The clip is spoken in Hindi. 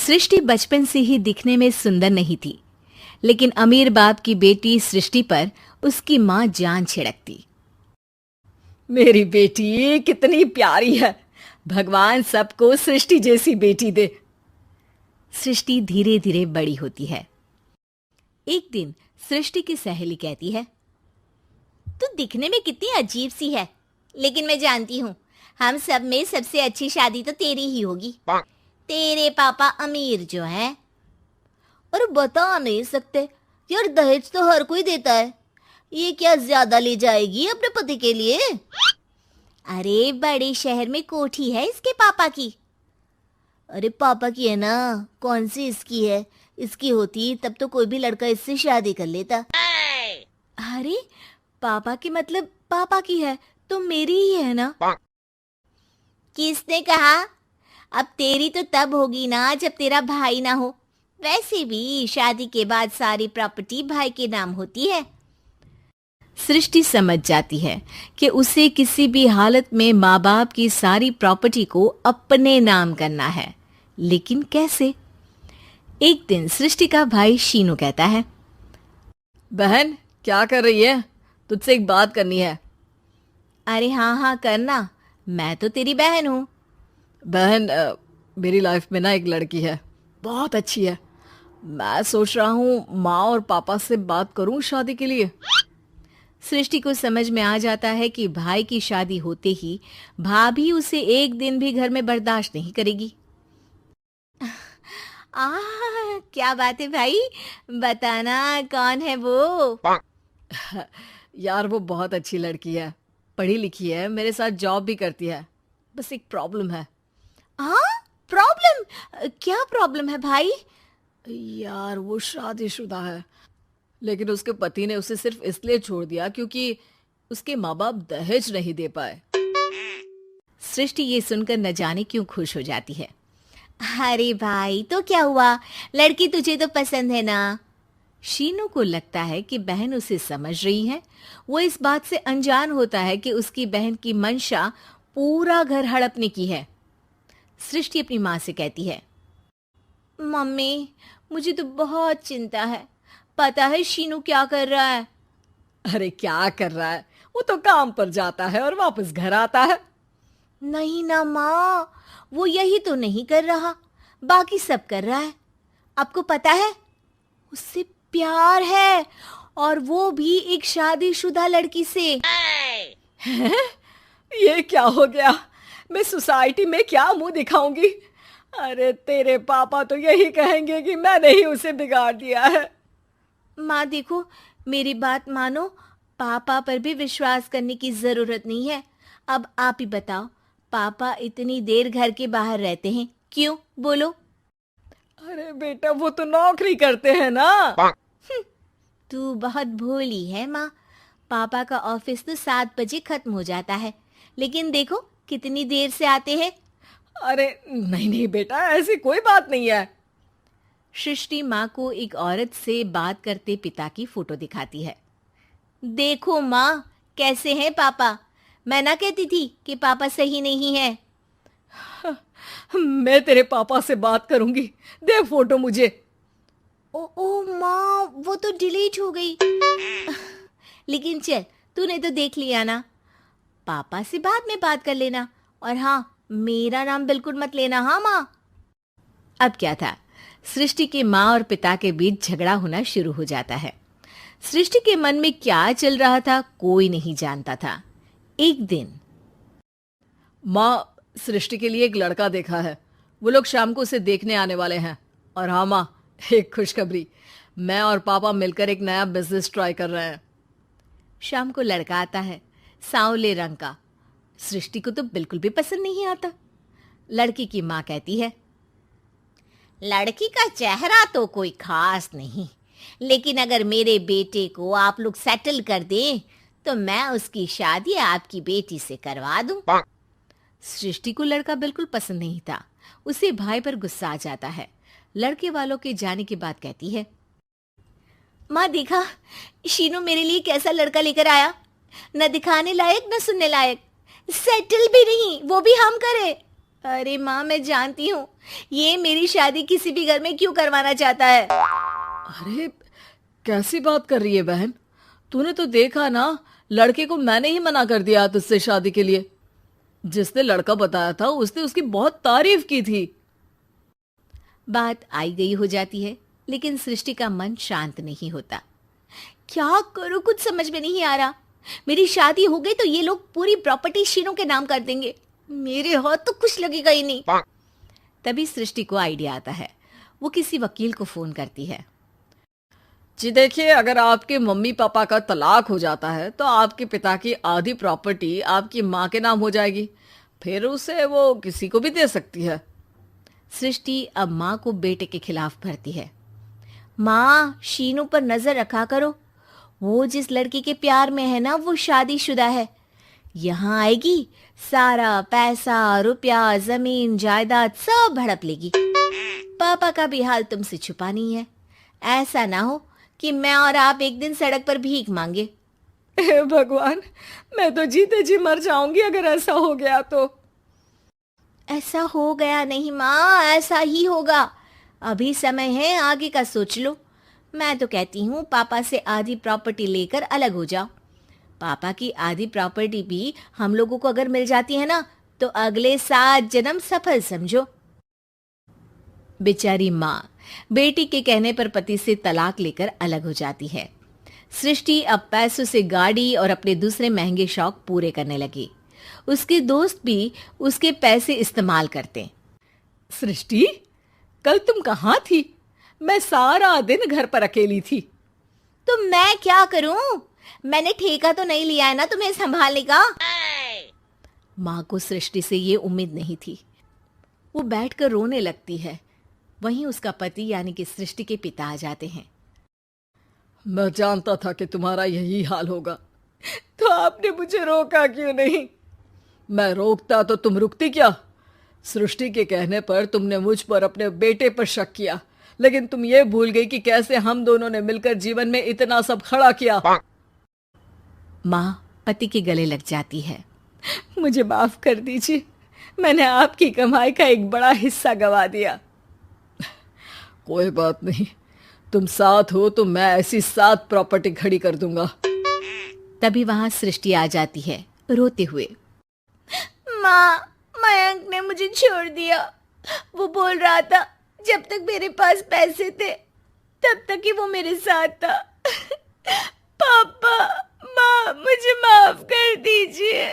सृष्टि बचपन से ही दिखने में सुंदर नहीं थी, लेकिन अमीर बाप की बेटी सृष्टि पर उसकी माँ जान छिड़कती। मेरी बेटी कितनी प्यारी है, भगवान सबको सृष्टि जैसी बेटी दे। सृष्टि धीरे धीरे बड़ी होती है। एक दिन सृष्टि की सहेली कहती है, तू दिखने में कितनी अजीब सी है, लेकिन मैं जानती हूँ हम सब में सबसे अच्छी शादी तो तेरी ही होगी। तेरे पापा अमीर जो है। और बता नहीं सकते यार, दहेज तो हर कोई देता है, ये क्या ज्यादा ले जाएगी अपने पति के लिए? अरे बड़े शहर में कोठी है इसके पापा की। अरे पापा की है ना, कौन सी इसकी है? इसकी होती तब तो कोई भी लड़का इससे शादी कर लेता। अरे पापा की मतलब पापा की है तो मेरी ही है ना? किसने कहा? अब तेरी तो तब होगी ना जब तेरा भाई ना हो। वैसे भी शादी के बाद सारी प्रॉपर्टी भाई के नाम होती है। सृष्टि समझ जाती है कि उसे किसी भी हालत में माँ बाप की सारी प्रॉपर्टी को अपने नाम करना है, लेकिन कैसे? एक दिन सृष्टि का भाई शीनू कहता है, बहन क्या कर रही है? तुझसे एक बात करनी है। अरे हाँ हाँ करना, मैं तो तेरी बहन हूँ। बहन मेरी लाइफ में ना एक लड़की है, बहुत अच्छी है। मैं सोच रहा हूँ माँ और पापा से बात करूँ शादी के लिए। सृष्टि को समझ में आ जाता है कि भाई की शादी होते ही भाभी उसे एक दिन भी घर में बर्दाश्त नहीं करेगी। क्या बात है भाई, बताना कौन है वो? यार वो बहुत अच्छी लड़की है, पढ़ी लिखी है, मेरे साथ जॉब भी करती है। बस एक प्रॉब्लम है। हाँ प्रॉब्लम? क्या प्रॉब्लम है भाई? यार वो शादीशुदा है, लेकिन उसके पति ने उसे सिर्फ इसलिए छोड़ दिया क्योंकि उसके माँ बाप दहेज नहीं दे पाए। सृष्टि ये सुनकर न जाने क्यों खुश हो जाती है। अरे भाई तो क्या हुआ, लड़की तुझे तो पसंद है ना? शीनू को लगता है कि बहन उसे समझ रही है। वो इस बात से अनजान होता है कि उसकी बहन की मंशा पूरा घर हड़पने की है। सृष्टि अपनी माँ से कहती है, मम्मी मुझे तो बहुत चिंता है। पता है शीनू क्या कर रहा है? अरे क्या कर रहा है? वो तो काम पर जाता है और वापस घर आता है। नहीं ना माँ, वो यही तो नहीं कर रहा, बाकी सब कर रहा है। आपको पता है उससे प्यार है, और वो भी एक शादीशुदा लड़की से। हैं? ये क्या हो गया? मैं सोसाइटी में क्या मुंह दिखाऊंगी? अरे तेरे पापा तो यही कहेंगे कि मैंने ही उसे बिगाड़ दिया है। माँ देखो, मेरी बात मानो, पापा पर भी विश्वास करने की जरूरत नहीं है। अब आप ही बताओ, पापा इतनी देर घर के बाहर रहते हैं क्यों? बोलो। अरे बेटा वो तो नौकरी करते हैं ना। तू बहुत भोली है माँ। पापा का ऑफिस तो 7 बजे खत्म हो जाता है, लेकिन देखो कितनी देर से आते हैं। अरे नहीं नहीं बेटा, ऐसी कोई बात नहीं है। सृष्टि माँ को एक औरत से बात करते पिता की फोटो दिखाती है। देखो माँ कैसे हैं पापा। मैं ना कहती थी कि पापा सही नहीं है। मैं तेरे पापा से बात करूंगी, दे फोटो मुझे। ओ माँ, वो तो डिलीट हो गई। लेकिन चल, तूने तो देख लिया ना। पापा से बाद में बात कर लेना, और हाँ मेरा नाम बिल्कुल मत लेना। हाँ माँ। अब क्या था, सृष्टि के माँ और पिता के बीच झगड़ा होना शुरू हो जाता है। सृष्टि के मन में क्या चल रहा था कोई नहीं जानता था। एक दिन, माँ सृष्टि के लिए एक लड़का देखा है, वो लोग शाम को उसे देखने आने वाले हैं। और हाँ माँ, एक खुशखबरी, मैं और पापा मिलकर एक नया बिजनेस ट्राई कर रहे हैं। शाम को लड़का आता है, सांवले रंग का। सृष्टि को तो बिल्कुल भी पसंद नहीं आता। लड़की की माँ कहती है, लड़की का चेहरा तो कोई खास नहीं, लेकिन अगर मेरे बेटे को आप लोग सेटल कर दें तो मैं उसकी शादी आपकी बेटी से करवा दूं। सृष्टि को लड़का बिल्कुल पसंद नहीं था। उसे भाई पर गुस्सा आ जाता है। लड़के वालों के जाने के बाद कहती है, माँ देखा शीनू मेरे लिए कैसा लड़का लेकर आया, न दिखाने लायक न सुनने लायक, सेटल भी नहीं, वो भी हम करे। अरे माँ, मैं जानती हूँ ये मेरी शादी किसी भी घर में क्यों करवाना चाहता है। अरे कैसी बात कर रही है बहन? तूने तो देखा ना, लड़के को मैंने ही मना कर दिया तुझसे शादी के लिए। जिसने लड़का बताया था उसने उसकी बहुत तारीफ की थी। बात आई गई हो जाती है, लेकिन सृष्टि का मन शांत नहीं होता। क्या करूँ, कुछ समझ में नहीं आ रहा। मेरी शादी हो गई तो ये लोग पूरी प्रॉपर्टी शीनू के नाम कर देंगे। मेरे हाथ तो कुछ लगेगा ही नहीं। तभी सृष्टि को आइडिया आता है। वो किसी वकील को फोन करती है। जी देखिए, अगर आपके मम्मी पापा का तलाक हो जाता है तो आपके पिता की आधी प्रॉपर्टी आपकी माँ के नाम हो जाएगी। फिर उसे वो किसी को भी दे सकती है। सृष्टि अब माँ को बेटे के खिलाफ भरती है। माँ, शीनू पर नजर रखा करो। वो जिस लड़की के प्यार में है ना, वो शादीशुदा है। यहाँ आएगी, सारा पैसा, रुपया, जमीन, जायदाद सब हड़प लेगी। पापा का भी हाल तुमसे छुपा नहीं है। ऐसा ना हो कि मैं और आप एक दिन सड़क पर भीख मांगे। हे भगवान, मैं तो जीते जी मर जाऊंगी अगर ऐसा हो गया तो। ऐसा हो गया नहीं माँ, ऐसा ही होगा। अभी समय है, आगे का सोच लो। मैं तो कहती हूँ पापा से आधी प्रॉपर्टी लेकर अलग हो जाओ। पापा की आधी प्रॉपर्टी भी हम लोगों को अगर मिल जाती है ना, तो अगले 7 जन्म सफल समझो। बेचारी माँ बेटी के कहने पर पति से तलाक लेकर अलग हो जाती है। सृष्टि अब पैसों से गाड़ी और अपने दूसरे महंगे शौक पूरे करने लगी। उसके दोस्त भी उसके पैसे इस्तेमाल करते। सृष्टि, कल तुम कहाँ थी? मैं सारा दिन घर पर अकेली थी। तो मैं क्या करूं? मैंने ठेका तो नहीं लिया है ना तुम्हें संभालने का। माँ को सृष्टि से ये उम्मीद नहीं थी। वो बैठकर रोने लगती है। वहीं उसका पति यानी कि सृष्टि के पिता आ जाते हैं। मैं जानता था कि तुम्हारा यही हाल होगा, तो आपने मुझे रोका क्यों नहीं? मैं रोकता तो तुम रुकती क्या? सृष्टि के कहने पर तुमने मुझ पर, अपने बेटे पर शक किया, लेकिन तुम ये भूल गई कि कैसे हम दोनों ने मिलकर जीवन में इतना सब खड़ा किया। माँ पति के गले लग जाती है। मुझे माफ कर दीजिए, मैंने आपकी कमाई का एक बड़ा हिस्सा गवा दिया। कोई बात नहीं, तुम साथ हो तो मैं ऐसी 7 प्रॉपर्टी खड़ी कर दूंगा। तभी वहां सृष्टि आ जाती है रोते हुए। माँ, मयंक ने मुझे छोड़ दिया। वो बोल रहा था जब तक मेरे पास पैसे थे तब तक ही वो मेरे साथ था। पापा, माँ, मुझे माफ कर दीजिए।